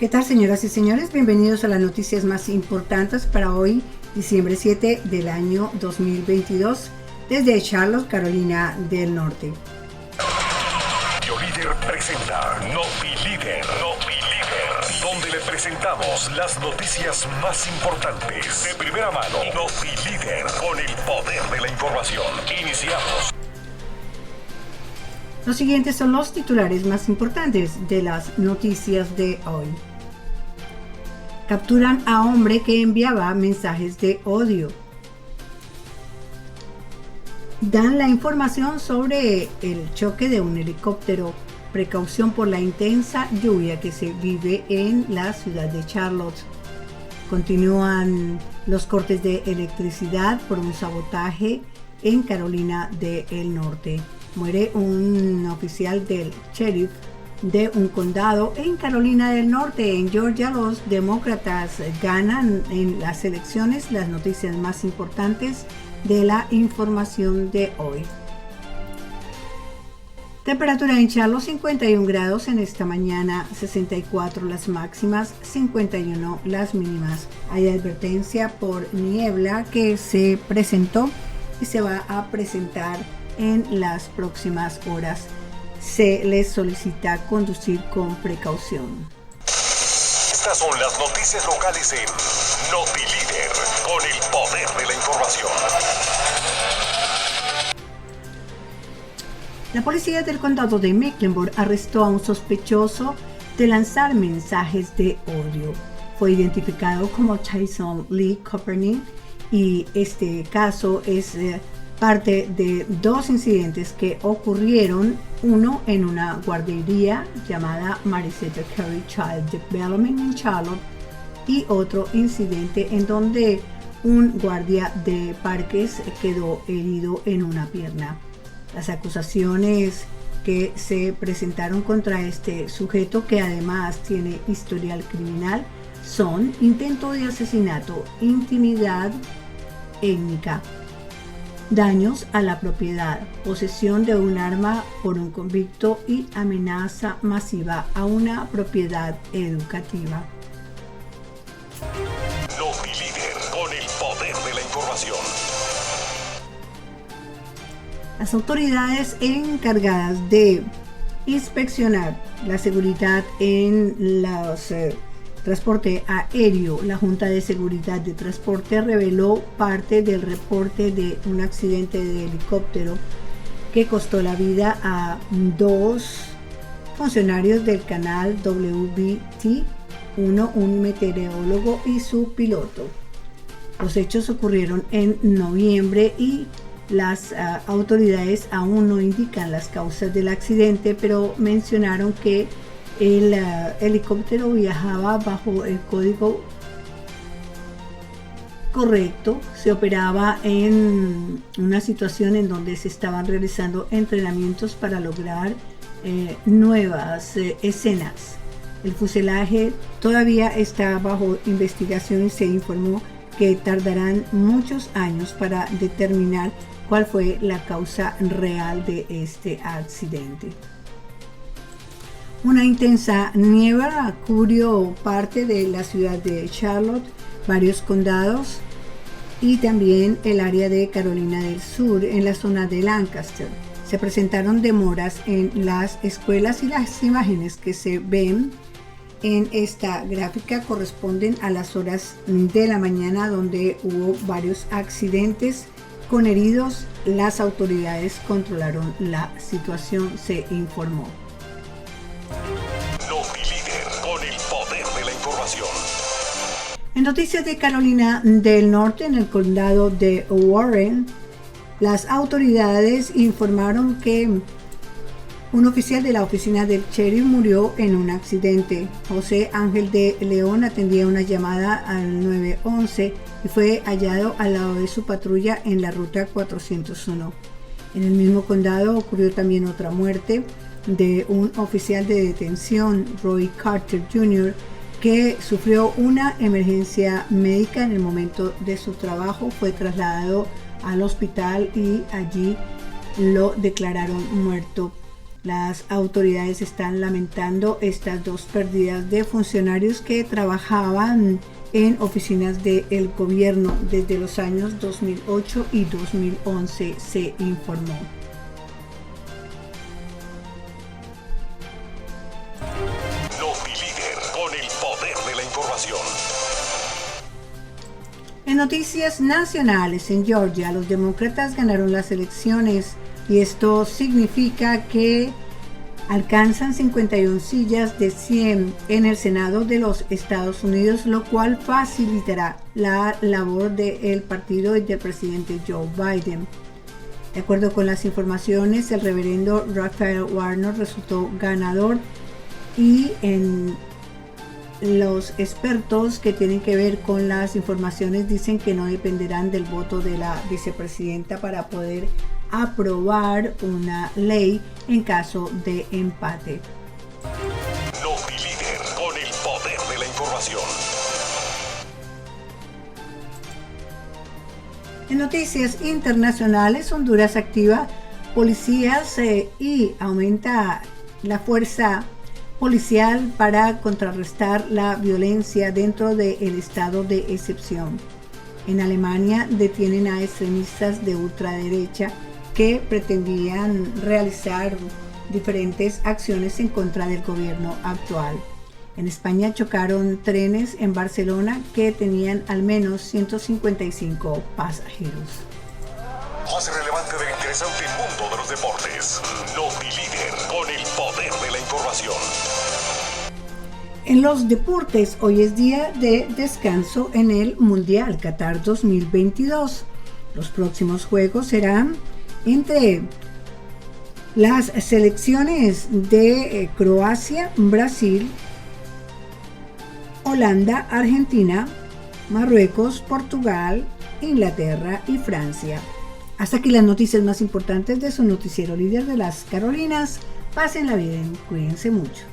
¿Qué tal, señoras y señores? Bienvenidos a las noticias más importantes para hoy, diciembre 7 del año 2022, desde Charlotte, Carolina del Norte. Líder presenta NotiLíder, donde le presentamos las noticias más importantes de primera mano. NotiLíder, con el poder de la información. Iniciamos. Los siguientes son los titulares más importantes de las noticias de hoy. Capturan a hombre que enviaba mensajes de odio. Dan la información sobre el choque de un helicóptero. Precaución por la intensa lluvia que se vive en la ciudad de Charlotte. Continúan los cortes de electricidad por un sabotaje en Carolina del Norte. Muere un oficial del sheriff de un condado en Carolina del Norte. En Georgia, los demócratas ganan en las elecciones. Las noticias más importantes de la información de hoy. Temperatura en Charlotte 51 grados en esta mañana, 64 las máximas, 51 las mínimas. Hay advertencia por niebla que se presentó y se va a presentar en las próximas horas. Se les solicita conducir con precaución. Estas son las noticias locales en NotiLíder, con el poder de la información. La policía del condado de Mecklenburg arrestó a un sospechoso de lanzar mensajes de odio. Fue identificado como Tyson Lee Copernic y este caso es parte de dos incidentes que ocurrieron, uno en una guardería llamada Marietta Carey Child Development en Charlotte y otro incidente en donde un guardia de parques quedó herido en una pierna. Las acusaciones que se presentaron contra este sujeto, que además tiene historial criminal, son intento de asesinato, intimidad étnica, daños a la propiedad, posesión de un arma por un convicto y amenaza masiva a una propiedad educativa. NotiLíder, con el poder de la información. Las autoridades encargadas de inspeccionar la seguridad en los transporte aéreo, la Junta de Seguridad de Transporte reveló parte del reporte de un accidente de helicóptero que costó la vida a dos funcionarios del canal WBT, un meteorólogo y su piloto. Los hechos ocurrieron en noviembre y las autoridades aún no indican las causas del accidente, pero mencionaron que el helicóptero viajaba bajo el código correcto. Se operaba en una situación en donde se estaban realizando entrenamientos para lograr nuevas escenas. El fuselaje todavía está bajo investigación y se informó que tardarán muchos años para determinar cuál fue la causa real de este accidente. Una intensa niebla cubrió parte de la ciudad de Charlotte, varios condados y también el área de Carolina del Sur en la zona de Lancaster. Se presentaron demoras en las escuelas y las imágenes que se ven en esta gráfica corresponden a las horas de la mañana donde hubo varios accidentes con heridos. Las autoridades controlaron la situación, se informó. NotiLíder, con el poder de la información. En noticias de Carolina del Norte, en el condado de Warren, las autoridades informaron que un oficial de la oficina del sheriff murió en un accidente. José Ángel de León atendía una llamada al 911 y fue hallado al lado de su patrulla en la ruta 401. En el mismo condado ocurrió también otra muerte de un oficial de detención, Roy Carter Jr., que sufrió una emergencia médica en el momento de su trabajo. Fue trasladado al hospital y allí lo declararon muerto. Las autoridades están lamentando estas dos pérdidas de funcionarios que trabajaban en oficinas del gobierno desde los años 2008 y 2011, se informó. NotiLíder, con el poder de la información. En noticias nacionales, en Georgia, los demócratas ganaron las elecciones y esto significa que alcanzan 51 sillas de 100 en el Senado de los Estados Unidos, lo cual facilitará la labor del partido y del presidente Joe Biden. De acuerdo con las informaciones, el reverendo Raphael Warnock resultó ganador y en los expertos que tienen que ver con las informaciones dicen que no dependerán del voto de la vicepresidenta para poder aprobar una ley en caso de empate. NotiLíder, con el poder de la información. En noticias internacionales, Honduras activa policías y aumenta la fuerza policial para contrarrestar la violencia dentro del estado de excepción. En Alemania detienen a extremistas de ultraderecha que pretendían realizar diferentes acciones en contra del gobierno actual. En España chocaron trenes en Barcelona que tenían al menos 155 pasajeros. Más relevante del interesante mundo de los deportes. NotiLíder, con el poder de la información. En los deportes, hoy es día de descanso en el Mundial Qatar 2022. Los próximos juegos serán entre las selecciones de Croacia, Brasil, Holanda, Argentina, Marruecos, Portugal, Inglaterra y Francia. Hasta aquí las noticias más importantes de su noticiero líder de las Carolinas. Pásenla bien, cuídense mucho.